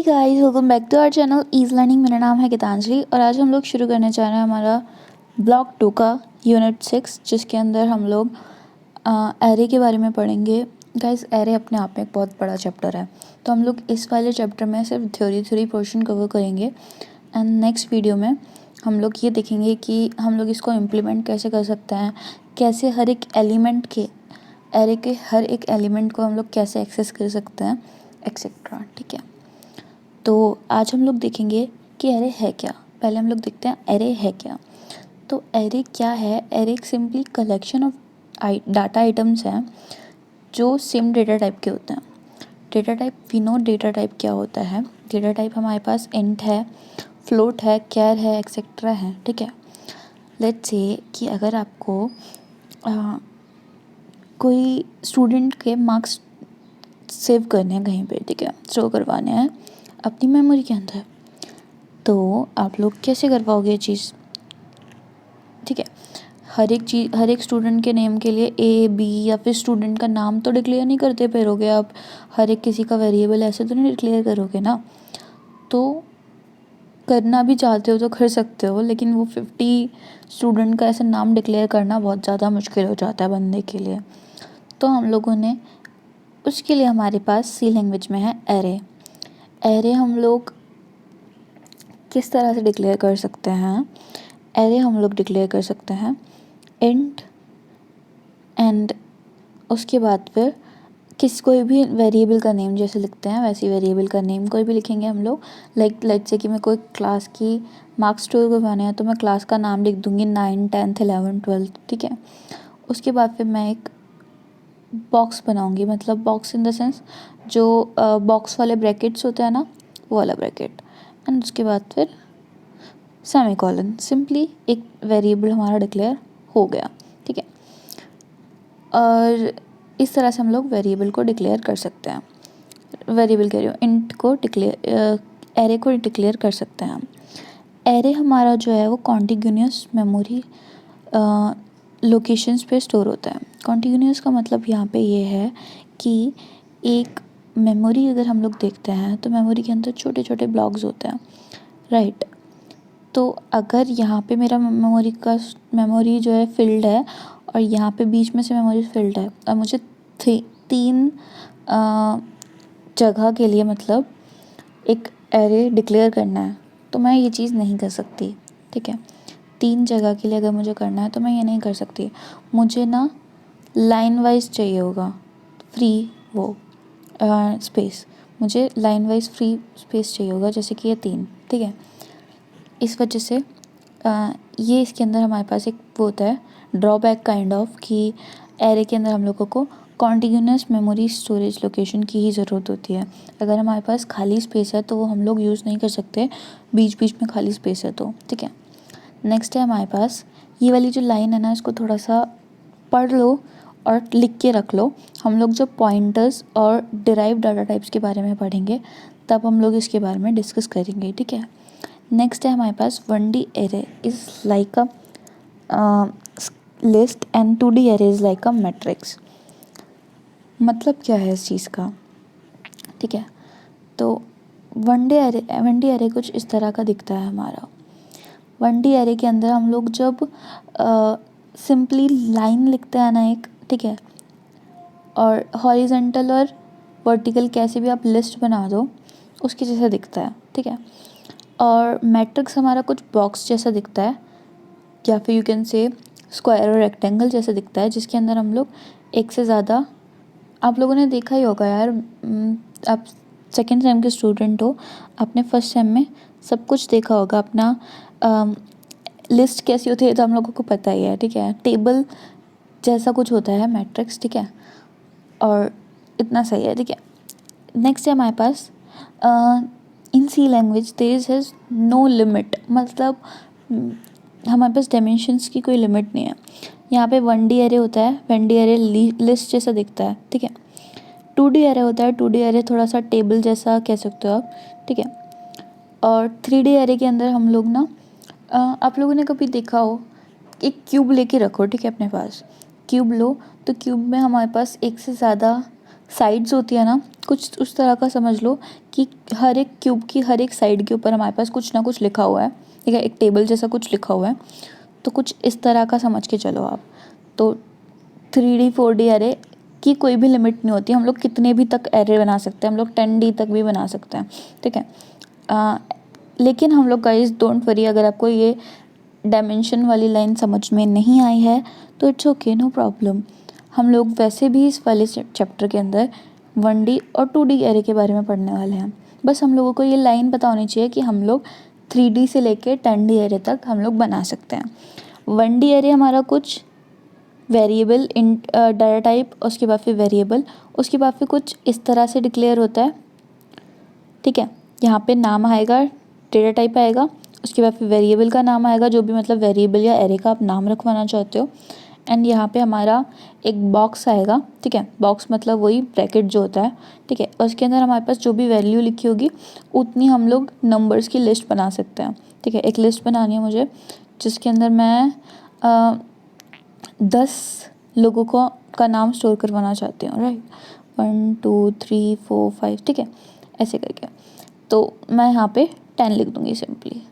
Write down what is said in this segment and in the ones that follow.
Guys, welcome back to our channel ease learning. मेरा नाम है गीतांजलि और आज हम लोग शुरू करने जा रहे हैं हमारा ब्लॉक 2 का यूनिट 6, जिसके अंदर हम लोग एरे के बारे में पढ़ेंगे। गाइस, एरे अपने आप में एक बहुत बड़ा चैप्टर है, तो हम लोग इस वाले चैप्टर में सिर्फ थ्योरी पोर्शन कवर करेंगे एंड नेक्स्ट वीडियो में हम लोग ये देखेंगे कि हम लोग इसको इम्प्लीमेंट कैसे कर सकते हैं, कैसे हर एक एलिमेंट के एरे के हर एक एलिमेंट को हम लोग कैसे एक्सेस कर सकते हैं एक्सेट्रा। ठीक है, तो आज हम लोग देखेंगे कि एरे है क्या। पहले हम लोग देखते हैं एरे है क्या। तो एरे क्या है? एरे एक simply collection of data items हैं जो सेम डेटा टाइप के होते हैं। Data type, we know data type क्या होता है। डेटा टाइप हमारे पास इंट है, फ्लोट है, कैर है, एक्सेट्रा है। ठीक है, लेट्स से कि अगर आपको कोई स्टूडेंट के मार्क्स सेव करने हैं कहीं पे, ठीक है, स्टोर करवाने हैं अपनी मेमोरी के अंदर, तो आप लोग कैसे कर पाओगे ये चीज़? ठीक है, हर एक स्टूडेंट के नेम के लिए ए बी या फिर स्टूडेंट का नाम तो डिक्लेयर नहीं करते फिरोगे आप। हर एक किसी का वेरिएबल ऐसे तो नहीं डिक्लेयर करोगे ना। तो करना भी चाहते हो तो कर सकते हो, लेकिन वो 50 स्टूडेंट का ऐसे नाम डिक्लेयर करना बहुत ज़्यादा मुश्किल हो जाता है बंदे के लिए। तो हम लोगों ने उसके लिए हमारे पास सी लैंग्वेज में है एरे। एरे हम लोग किस तरह से डिक्लेयर कर सकते हैं? एरे हम लोग डिक्लेयर कर सकते हैं इंट एंड उसके बाद फिर कोई भी वेरिएबल का नेम जैसे लिखते हैं वैसे वेरिएबल का नेम कोई भी लिखेंगे हम लोग। लाइक से कि मैं कोई क्लास की मार्क्स स्टोर करवाने हैं तो मैं क्लास का नाम लिख दूँगी 9, 10th, 11th, 12th। ठीक है, उसके बाद फिर मैं एक बॉक्स बनाऊँगी, मतलब बॉक्स इन द सेंस जो बॉक्स वाले ब्रैकेट्स होते हैं ना, वो वाला ब्रैकेट। एंड उसके बाद फिर सेमीकोलन, सिंपली एक वेरिएबल हमारा डिक्लेयर हो गया। ठीक है, और इस तरह से हम लोग वेरिएबल को डिक्लेयर कर सकते हैं। वेरिएबल कह रही हूँ, इंट को डिक्लेयर, एरे को डिक्लेयर कर सकते हैं हम। एरे हमारा जो है वो कॉन्टिग्यूनियस मेमोरी लोकेशंस पे स्टोर होता है। कॉन्टिग्यूनियस का मतलब यहाँ पे ये है कि एक मेमोरी अगर हम लोग देखते हैं तो मेमोरी के अंदर छोटे छोटे ब्लॉक्स होते हैं, राइट। तो अगर यहाँ पे मेरा मेमोरी जो है फिल्ड है और यहाँ पे बीच में से मेमोरी फिल्ड है और मुझे 3 जगह के लिए मतलब एक एरे डिक्लेयर करना है, तो मैं ये चीज़ नहीं कर सकती। ठीक है, 3 जगह के लिए अगर मुझे करना है तो मैं ये नहीं कर सकती। मुझे ना लाइन वाइज चाहिए होगा फ्री वो स्पेस, मुझे लाइन वाइज फ्री स्पेस चाहिए होगा, जैसे कि ये 3। ठीक है, इस वजह से ये इसके अंदर हमारे पास एक वो होता है ड्रॉबैक काइंड ऑफ, कि एरे के अंदर हम लोगों को कॉन्टिग्यूनस मेमोरी स्टोरेज लोकेशन की ही ज़रूरत होती है। अगर हमारे पास खाली स्पेस है तो वो हम लोग यूज़ नहीं कर सकते, बीच बीच में खाली स्पेस है तो। ठीक है, नेक्स्ट है हमारे पास ये वाली जो लाइन है ना, इसको थोड़ा सा पढ़ लो और लिख के रख लो। हम लोग जब पॉइंटर्स और डिराइव डाटा टाइप्स के बारे में पढ़ेंगे तब हम लोग इसके बारे में डिस्कस करेंगे। ठीक है, नेक्स्ट है हमारे पास 1D array is like a list and 2D array is like a matrix. मतलब क्या है इस चीज़ का? ठीक है, तो 1D एरे कुछ इस तरह का दिखता है हमारा। 1D एरे के अंदर हम लोग जब सिंपली लाइन लिखते हैं ना एक, ठीक है, और हॉरिजेंटल और वर्टिकल कैसे भी आप लिस्ट बना दो उसके जैसा दिखता है। ठीक है, और मैट्रिक्स हमारा कुछ बॉक्स जैसा दिखता है, या फिर यू कैन से स्क्वायर और रेक्टेंगल जैसा दिखता है, जिसके अंदर हम लोग एक से ज़्यादा, आप लोगों ने देखा ही होगा यार, आप सेकेंड सेम के स्टूडेंट हो, आपने फर्स्ट सेम में सब कुछ देखा होगा। अपना लिस्ट कैसी होती है तो हम लोगों को पता ही है। ठीक है, टेबल जैसा कुछ होता है मैट्रिक्स। ठीक है, और इतना सही है। ठीक है, नेक्स्ट है हमारे पास in C language there is no limit, मतलब हमारे पास डायमेंशंस की कोई लिमिट नहीं है। यहाँ पे 1D एरे होता है, 1D एरे लिस्ट जैसा दिखता है। ठीक है, 2D एरे होता है, 2D एरे थोड़ा सा टेबल जैसा कह सकते हो आप। ठीक है, और 3D एरे के अंदर हम लोग ना आप लोगों ने कभी देखा हो, एक क्यूब लेके रखो, ठीक है, अपने पास क्यूब लो, तो क्यूब में हमारे पास एक से ज़्यादा साइड्स होती है ना, कुछ उस तरह का समझ लो कि हर एक क्यूब की हर एक साइड के ऊपर हमारे पास कुछ ना कुछ लिखा हुआ है, ठीक है, एक टेबल जैसा कुछ लिखा हुआ है। तो कुछ इस तरह का समझ के चलो आप। तो 3D 4D एरे की कोई भी लिमिट नहीं होती, हम लोग कितने भी तक एरे बना सकते हैं, हम लोग 10D तक भी बना सकते हैं, ठीक है। लेकिन हम लोग गाइस डोंट वरी, अगर आपको ये डायमेंशन वाली लाइन समझ में नहीं आई है तो इट्स ओके, नो प्रॉब्लम। हम लोग वैसे भी इस वाले चैप्टर के अंदर 1D और 2D एरे के बारे में पढ़ने वाले हैं। बस हम लोगों को ये लाइन पता होनी चाहिए कि हम लोग 3D से लेके 10D एरे तक हम लोग बना सकते हैं। 1D एरे हमारा कुछ वेरिएबल इन डाटा टाइप, उसके बाद फिर वेरिएबल, उसके बाद फिर कुछ इस तरह से डिक्लेयर होता है, ठीक है। यहाँ पे नाम आएगा, डेटा टाइप आएगा, उसके बाद फिर वेरिएबल का नाम आएगा, जो भी मतलब वेरिएबल या एरे का आप नाम रखवाना चाहते हो। एंड यहाँ पे हमारा एक बॉक्स आएगा, ठीक है। बॉक्स मतलब वही ब्रैकेट जो होता है, ठीक है। और उसके अंदर हमारे पास जो भी वैल्यू लिखी होगी उतनी हम लोग नंबर्स की लिस्ट बना सकते हैं, ठीक है। एक लिस्ट बनानी है मुझे जिसके अंदर मैं 10 लोगों का नाम स्टोर करवाना चाहती हूँ, राइट। 1 2 3 4 5, ठीक है, ऐसे करके। तो मैं यहाँ पे 10 लिख दूँगी सिंपली।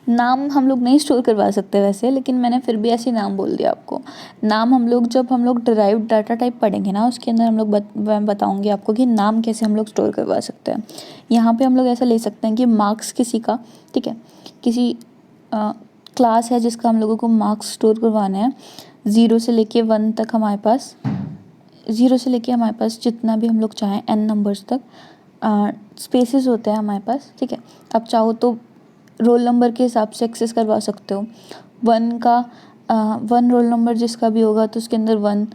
नाम हम लोग नहीं स्टोर करवा सकते वैसे, लेकिन मैंने फिर भी ऐसे नाम बोल दिया आपको। नाम हम लोग जब हम लोग डिराइव्ड डाटा टाइप पढ़ेंगे ना, उसके अंदर हम लोग मैं बताऊँगी आपको कि नाम कैसे हम लोग स्टोर करवा सकते हैं। यहाँ पे हम लोग ऐसा ले सकते हैं कि मार्क्स किसी का, ठीक है, किसी क्लास है जिसका हम लोगों को मार्क्स स्टोर करवाने हैं। 0 से लेके 1 तक हमारे पास, 0 से लेके हमारे पास जितना भी हम लोग चाहें n नंबर्स तक स्पेसेस होते हैं हमारे पास, ठीक है। आप चाहो तो रोल नंबर के हिसाब से एक्सेस करवा सकते हो। 1 रोल नंबर जिसका भी होगा तो उसके अंदर 1,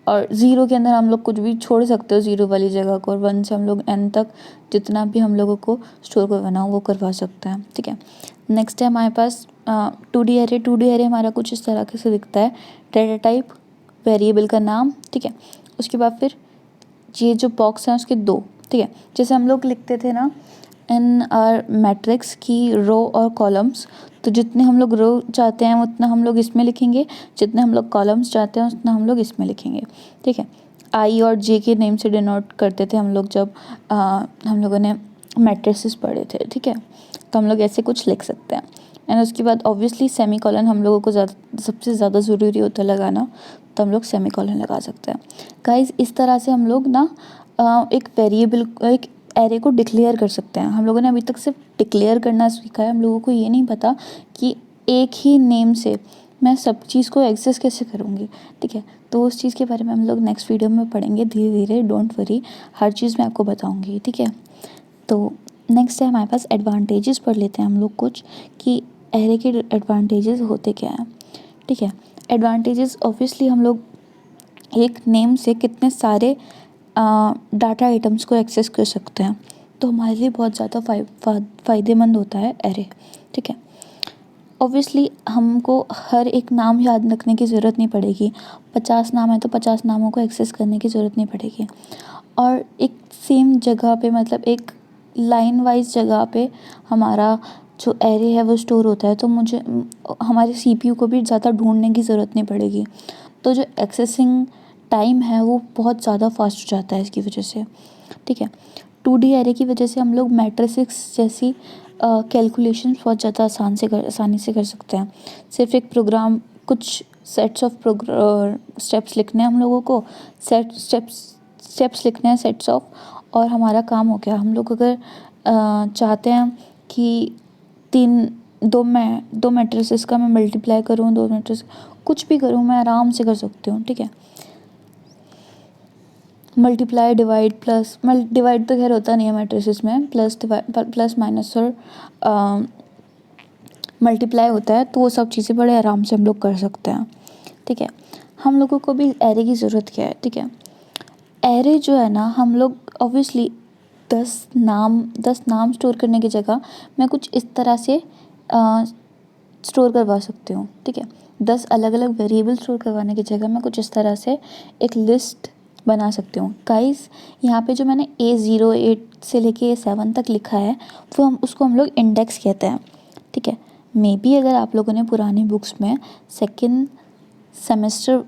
और 0 के अंदर हम लोग कुछ भी छोड़ सकते हो 0 वाली जगह को, और 1 से हम लोग n तक जितना भी हम लोगों को स्टोर करवाना हो वो करवा सकते हैं, ठीक है। नेक्स्ट है हमारे पास 2D एरे। 2D एरे हमारा कुछ इस तरह से दिखता है, डेटा टाइप, वेरिएबल का नाम, ठीक है। उसके बाद फिर ये जो बॉक्स हैं उसके 2, ठीक है। जैसे हम लोग लिखते थे ना इन आर मैट्रिक्स की रो और कॉलम्स, तो जितने हम लोग रो चाहते हैं उतना हम लोग इसमें लिखेंगे, जितने हम लोग कॉलम्स चाहते हैं उतना हम लोग इसमें लिखेंगे, ठीक है। आई और जे के नेम से डिनोट करते थे हम लोग जब हम लोगों ने मैट्रिसेस पढ़े थे, ठीक है। तो हम लोग ऐसे कुछ लिख सकते हैं। एंड उसके बाद ऑब्वियसली सेमी कॉलन हम लोगों को सबसे ज़्यादा ज़रूरी होता है लगाना, तो हम लोग सेमी कॉलन लगा सकते हैं। गाइस इस तरह से हम लोग ना एक वेरिएबल, एक एरे को डिक्लेयर कर सकते हैं। हम लोगों ने अभी तक सिर्फ डिक्लेयर करना सीखा है, हम लोगों को ये नहीं पता कि एक ही नेम से मैं सब चीज़ को एक्सेस कैसे करूँगी, ठीक है। तो उस चीज़ के बारे में हम लोग नेक्स्ट वीडियो में पढ़ेंगे धीरे धीरे, डोंट वरी, हर चीज़ मैं आपको बताऊँगी, ठीक है। तो नेक्स्ट है हमारे पास एडवांटेजेस पढ़ लेते हैं हम लोग कुछ, कि एरे के एडवांटेजेस होते क्या हैं, ठीक है। एडवांटेजेस ऑब्वियसली हम लोग एक नेम से कितने सारे डाटा आइटम्स को एक्सेस कर सकते हैं, तो हमारे लिए बहुत ज़्यादा फ़ायदेमंद होता है एरे, ठीक है। ऑब्वियसली हमको हर एक नाम याद रखने की ज़रूरत नहीं पड़ेगी, 50 नाम है तो 50 नामों को एक्सेस करने की ज़रूरत नहीं पड़ेगी। और एक सेम जगह पे, मतलब एक लाइन वाइज जगह पे हमारा जो एरे है वो स्टोर होता है, तो मुझे हमारे सीपीयू को भी ज़्यादा ढूंढने की ज़रूरत नहीं पड़ेगी। तो जो एक्सेसिंग टाइम है वो बहुत ज़्यादा फास्ट हो जाता है इसकी वजह से, ठीक है। 2D एरे की वजह से हम लोग मैट्रिसेस जैसी कैलकुलेशंस बहुत ज़्यादा आसानी से कर सकते हैं। सिर्फ एक प्रोग्राम, कुछ सेट्स ऑफ स्टेप्स लिखने हैं हम लोगों को, स्टेप्स लिखने हैं सेट्स ऑफ, और हमारा काम हो गया। हम लोग अगर चाहते हैं कि दो मैट्रिसेस का मैं मल्टीप्लाई करूँ, 2 मैट्रिस कुछ भी करूँ, मैं आराम से कर सकती हूँ, ठीक है। मल्टीप्लाई, डिवाइड, प्लस, डिवाइड तो खैर होता नहीं है मैट्रिसेस में, प्लस माइनस और मल्टीप्लाई होता है, तो वो सब चीज़ें बड़े आराम से हम लोग कर सकते हैं, ठीक है। हम लोगों को भी एरे की ज़रूरत क्या है, ठीक है। एरे जो है ना, हम लोग ऑब्वियसली 10 नाम स्टोर करने की जगह मैं कुछ इस तरह से स्टोर करवा सकती हूँ, ठीक है। 10 अलग अलग वेरिएबल स्टोर करवाने की जगह मैं कुछ इस तरह से एक लिस्ट बना सकती हूँ। गाइस यहाँ पे जो मैंने A08 से लेके A7 तक लिखा है वो उसको हम लोग इंडेक्स कहते हैं, ठीक है। मे बी अगर आप लोगों ने पुरानी बुक्स में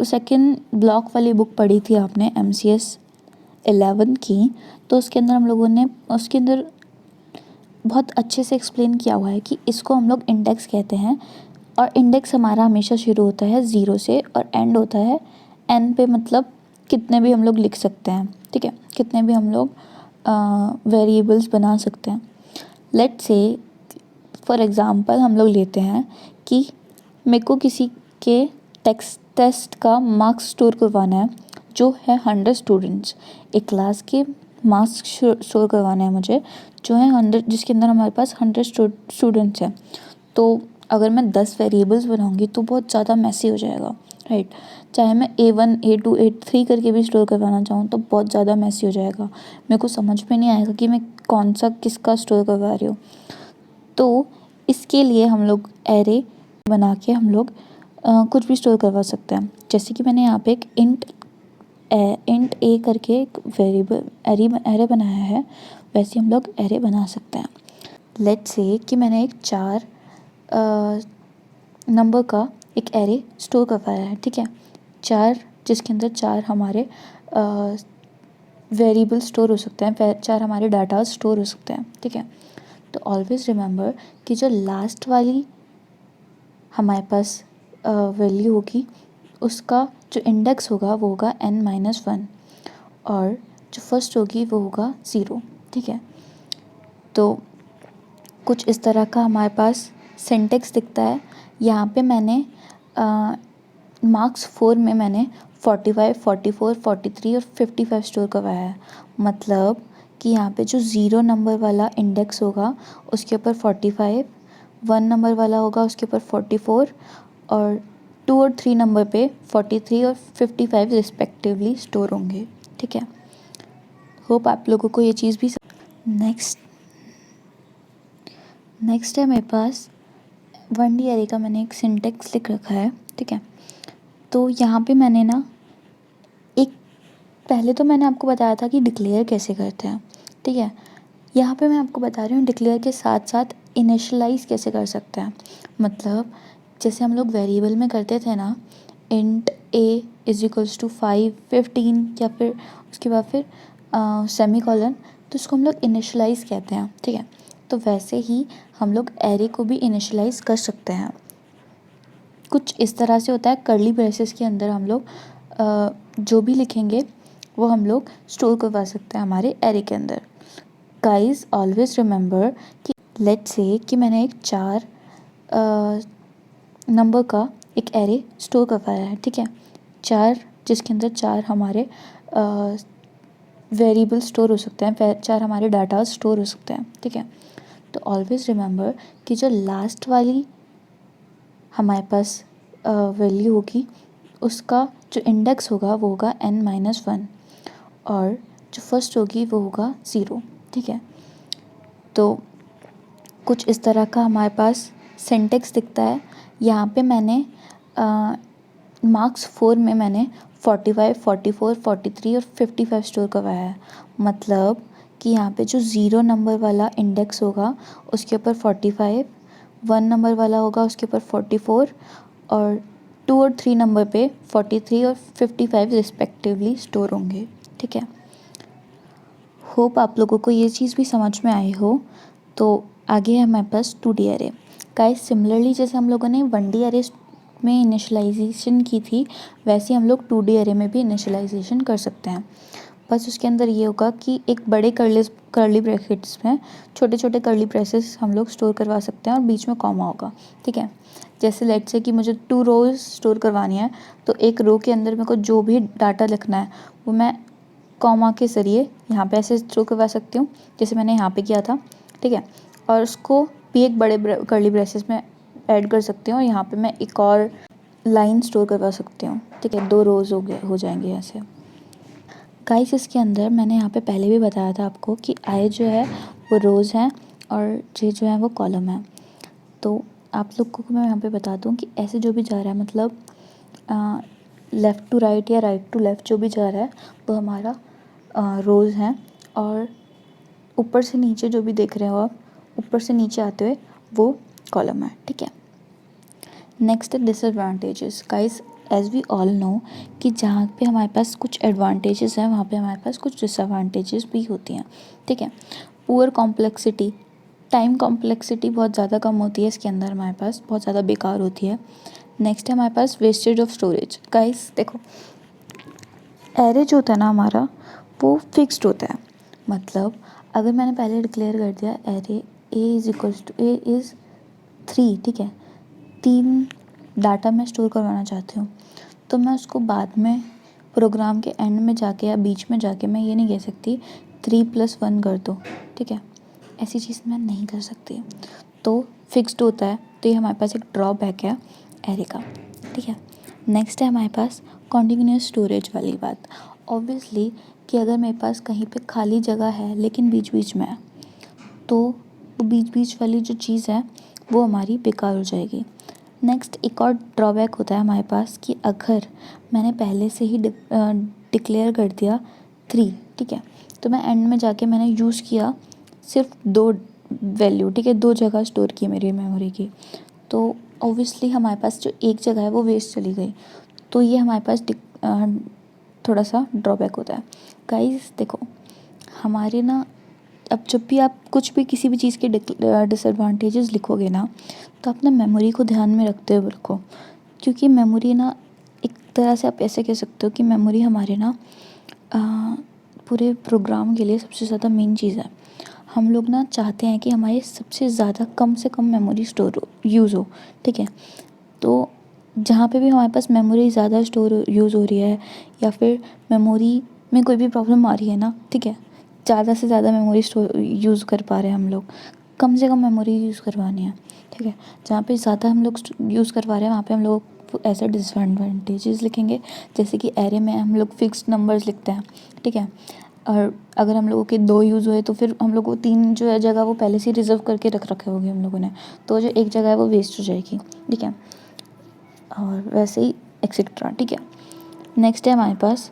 सेकंड ब्लॉक वाली बुक पढ़ी थी आपने, MCS 11 की, तो उसके अंदर हम लोगों ने उसके अंदर बहुत अच्छे से एक्सप्लेन किया हुआ है कि इसको हम लोग इंडेक्स कहते हैं, और इंडेक्स हमारा हमेशा शुरू होता है 0 से और एंड होता है n पे, मतलब कितने भी हम लोग लिख सकते हैं, ठीक है, कितने भी हम लोग वेरिएबल्स बना सकते हैं। लेट्स से फॉर एग्ज़ाम्पल हम लोग लेते हैं कि मेरे को किसी के टेस्ट का मार्क्स स्टोर करवाना है, जो है 100 स्टूडेंट्स। एक क्लास के मार्क्स स्टोर करवाना है मुझे, जो है 100, जिसके अंदर हमारे पास 100 स्टूडेंट्स हैं। तो अगर मैं 10 वेरिएबल्स बनाऊंगी तो बहुत ज़्यादा मैसी हो जाएगा, राइट। चाहे मैं A1 A2 A3 करके भी स्टोर करवाना चाहूँ तो बहुत ज़्यादा मैसी हो जाएगा, मेरे को समझ में नहीं आएगा कि मैं कौन सा किसका स्टोर करवा रही हूँ। तो इसके लिए हम लोग एरे बना के हम लोग कुछ भी स्टोर करवा सकते हैं। जैसे कि मैंने यहाँ पे एक इंट ए करके एक वेरिएबल एरे बनाया है, वैसे हम लोग एरे बना सकते हैं। लेट्स से कि मैंने एक 4 नंबर का एक एरे स्टोर करवाया है, ठीक है, 4, जिसके अंदर 4 हमारे वेरिएबल स्टोर हो सकते हैं, 4 हमारे डाटा स्टोर हो सकते हैं, ठीक है। तो ऑलवेज रिमेंबर कि जो लास्ट वाली हमारे पास वैल्यू होगी, उसका जो इंडेक्स होगा वो होगा n-1, और जो फर्स्ट होगी वो होगा 0, ठीक है। तो कुछ इस तरह का हमारे पास सिंटेक्स दिखता है। यहाँ पे मैंने मार्क्स 4 में मैंने 45, 44, 43 और 55 स्टोर करवाया है। मतलब कि यहाँ पे जो 0 नंबर वाला इंडेक्स होगा उसके ऊपर 45, 1 नंबर वाला होगा उसके ऊपर 44, और 2 और 3 नंबर पे 43 और 55 रिस्पेक्टिवली स्टोर होंगे, ठीक है। होप आप लोगों को ये चीज़ भी नेक्स्ट है मेरे पास 1D एरे का मैंने एक सिंटेक्स लिख रखा है, ठीक है। तो यहाँ पे मैंने ना एक पहले तो मैंने आपको बताया था कि डिक्लेयर कैसे करते हैं, ठीक है। यहाँ पे मैं आपको बता रही हूँ डिक्लेयर के साथ साथ इनिशियलाइज़ कैसे कर सकते हैं। मतलब जैसे हम लोग वेरिएबल में करते थे ना, इंट a = 5, 15, या फिर उसके बाद फिर सेमीकोलन, तो उसको हम लोग इनिशियलाइज़ कहते हैं, ठीक है। तो वैसे ही हम लोग एरे को भी इनिशियलाइज़ कर सकते हैं। कुछ इस तरह से होता है, कर्ली ब्रेसेस के अंदर हम लोग जो भी लिखेंगे वो हम लोग स्टोर करवा सकते हैं हमारे एरे के अंदर। गाइस ऑलवेज रिमेंबर कि लेट्स से कि मैंने एक 4 नंबर का एक एरे स्टोर करवाया है, ठीक है, 4, जिसके अंदर 4 हमारे वेरिएबल स्टोर हो सकते हैं, 4 हमारे डाटा स्टोर हो सकते हैं, ठीक है। तो ऑलवेज रिमेंबर कि जो लास्ट वाली हमारे पास वैल्यू होगी, उसका जो इंडेक्स होगा वो होगा n-1, और जो फर्स्ट होगी वो होगा 0, ठीक है। तो कुछ इस तरह का हमारे पास सिंटेक्स दिखता है। यहाँ पे मैंने मार्क्स 4 में मैंने 45, 44, 43 और 55 स्टोर करवाया है। मतलब कि यहाँ पे जो 0 नंबर वाला इंडेक्स होगा उसके ऊपर 45, 1 नंबर वाला होगा उसके ऊपर 44, और 2 और 3 नंबर पे 43 और 55 रिस्पेक्टिवली स्टोर होंगे, ठीक है। होप आप लोगों को ये चीज़ भी समझ में आई हो। तो आगे है हमारे पास 2D एरे। गाइस सिमिलरली जैसे हम लोगों ने 1D एरे में इनिशियलाइजेशन की थी, वैसे हम लोग 2D एरे में भी इनिशियलाइजेशन कर सकते हैं। बस उसके अंदर ये होगा कि एक बड़े कर्ली ब्रैकेट्स में छोटे छोटे कर्ली ब्रेसेस हम लोग स्टोर करवा सकते हैं, और बीच में कॉमा होगा, ठीक है। जैसे लेट्स से कि मुझे 2 रोज़ स्टोर करवानी है, तो एक रो के अंदर मेरे को जो भी डाटा लिखना है वो मैं कॉमा के ज़रिए यहाँ पे ऐसे स्टोर करवा सकती हूँ, जैसे मैंने यहाँ पे किया था, ठीक है। और उसको भी एक बड़े कर्ली ब्रेसेस में ऐड कर सकती हूँ, और यहाँ पे मैं एक और लाइन स्टोर करवा सकती हूँ, ठीक है। 2 रोज़ हो जाएंगे ऐसे। गाइस इसके अंदर मैंने यहाँ पे पहले भी बताया था आपको कि आई जो है वो रोज़ हैं और जे जो है वो कॉलम है। तो आप लोगों को मैं यहाँ पे बता दूँ कि ऐसे जो भी जा रहा है, मतलब लेफ़्ट टू राइट या राइट टू लेफ़्ट जो भी जा रहा है वो हमारा रोज़ हैं, और ऊपर से नीचे जो भी देख रहे हो आप, ऊपर से नीचे आते हुए वो कॉलम है, ठीक है। नेक्स्ट है disadvantages. Guys as we all know कि जहाँ पे हमारे पास कुछ एडवांटेजेस हैं वहाँ पे हमारे पास कुछ डिसएडवांटेजेस भी होती हैं, ठीक है। पुअर कॉम्प्लेक्सिटी, टाइम कॉम्प्लेक्सिटी बहुत ज़्यादा कम होती है इसके अंदर, हमारे पास बहुत ज़्यादा बेकार होती है। नेक्स्ट है हमारे पास वेस्टेज ऑफ स्टोरेज। गाइस देखो, एरे जो होता है ना हमारा, वो फिक्स्ड होता है। मतलब अगर मैंने पहले डिक्लेयर कर दिया array a is equals to a is 3, ठीक है, 3 डाटा मैं स्टोर करवाना चाहती हूँ, तो मैं उसको बाद में प्रोग्राम के एंड में जाके या बीच में जाके मैं ये नहीं कह सकती 3+1 कर दो, ठीक है, ऐसी चीज़ मैं नहीं कर सकती। तो फिक्स्ड होता है, तो ये हमारे पास एक ड्रॉबैक है एरे का, ठीक है। नेक्स्ट है हमारे पास कॉन्टिन्यूस स्टोरेज वाली बात। ऑब्वियसली कि अगर मेरे पास कहीं पे खाली जगह है लेकिन बीच बीच में है, तो वो बीच बीच वाली जो चीज़ है वो हमारी बेकार हो जाएगी। नेक्स्ट एक और ड्रॉबैक होता है हमारे पास कि अगर मैंने पहले से ही डिक्लेयर कर दिया 3, ठीक है, तो मैं एंड में जाके मैंने यूज़ किया सिर्फ 2 वैल्यू, ठीक है, 2 जगह स्टोर की मेरी मेमोरी की, तो ऑब्वियसली हमारे पास जो एक जगह है वो वेस्ट चली गई। तो ये हमारे पास थोड़ा सा ड्रॉबैक होता है। गाइस देखो, हमारे ना, अब जब भी आप कुछ भी किसी भी चीज़ के डिसएडवांटेजेस लिखोगे ना, तो आप ना मेमोरी को ध्यान में रखते हुए रखो, क्योंकि मेमोरी ना, एक तरह से आप ऐसे कह सकते हो कि मेमोरी हमारे ना पूरे प्रोग्राम के लिए सबसे ज़्यादा मेन चीज़ है। हम लोग ना चाहते हैं कि हमारे सबसे ज़्यादा कम से कम मेमोरी स्टोर हो, यूज़ हो, ठीक है। तो जहाँ पे भी हमारे पास मेमोरी ज़्यादा स्टोर यूज़ हो रही है या फिर मेमोरी में कोई भी प्रॉब्लम आ रही है ना, ठीक है, ज़्यादा से ज़्यादा मेमोरी स्टोर यूज़ कर पा रहे हैं हम लोग, कम से कम मेमोरी यूज़ करवानी है, ठीक है। जहाँ पे ज़्यादा हम लोग यूज़ करवा रहे हैं वहाँ पे हम लोग ऐसे डिसएडवांटेजेस लिखेंगे, जैसे कि एरे में हम लोग फिक्स्ड नंबर्स लिखते हैं, ठीक है, और अगर हम लोगों के 2 यूज़ हुए तो फिर हम लोग को 3 जो है जगह वो पहले से रिजर्व करके रख रखे होंगे हम लोगों ने, तो जो एक जगह है वो वेस्ट हो जाएगी, ठीक है, और वैसे ही एक्सेट्रा, ठीक है। नेक्स्ट है हमारे पास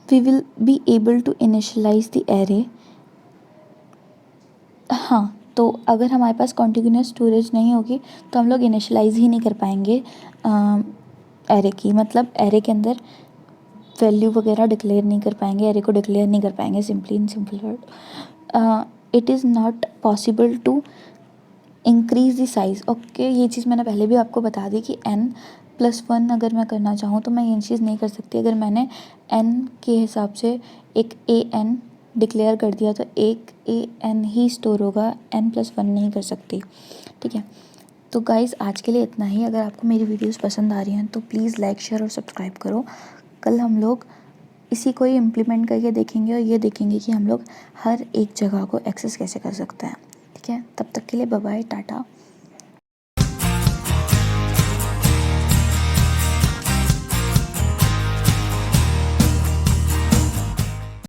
we will be able to initialize the array. हाँ, तो अगर हमारे पास कॉन्टिन्यूस स्टोरेज नहीं होगी तो हम लोग इनिशियलाइज ही नहीं कर पाएंगे एरे की, मतलब एरे के अंदर वैल्यू वगैरह डिक्लेयर नहीं कर पाएंगे, एरे को डिक्लेयर नहीं कर पाएंगे, simply in simple word it is not possible to increase the size. Okay, ये चीज़ मैंने पहले भी आपको बता दी कि n+1 अगर मैं करना चाहूँ तो मैं ये चीज़ नहीं कर सकती। अगर मैंने n के हिसाब से एक an डिक्लेयर कर दिया तो एक an ही स्टोर होगा, n+1 नहीं कर सकती, ठीक है। तो गाइज़ आज के लिए इतना ही। अगर आपको मेरी वीडियोस पसंद आ रही हैं तो प्लीज़ लाइक शेयर और सब्सक्राइब करो। कल हम लोग इसी को ही इम्प्लीमेंट करके देखेंगे और ये देखेंगे कि हम लोग हर एक जगह को एक्सेस कैसे कर सकते हैं, ठीक है। तब तक के लिए बाय बाय, टाटा।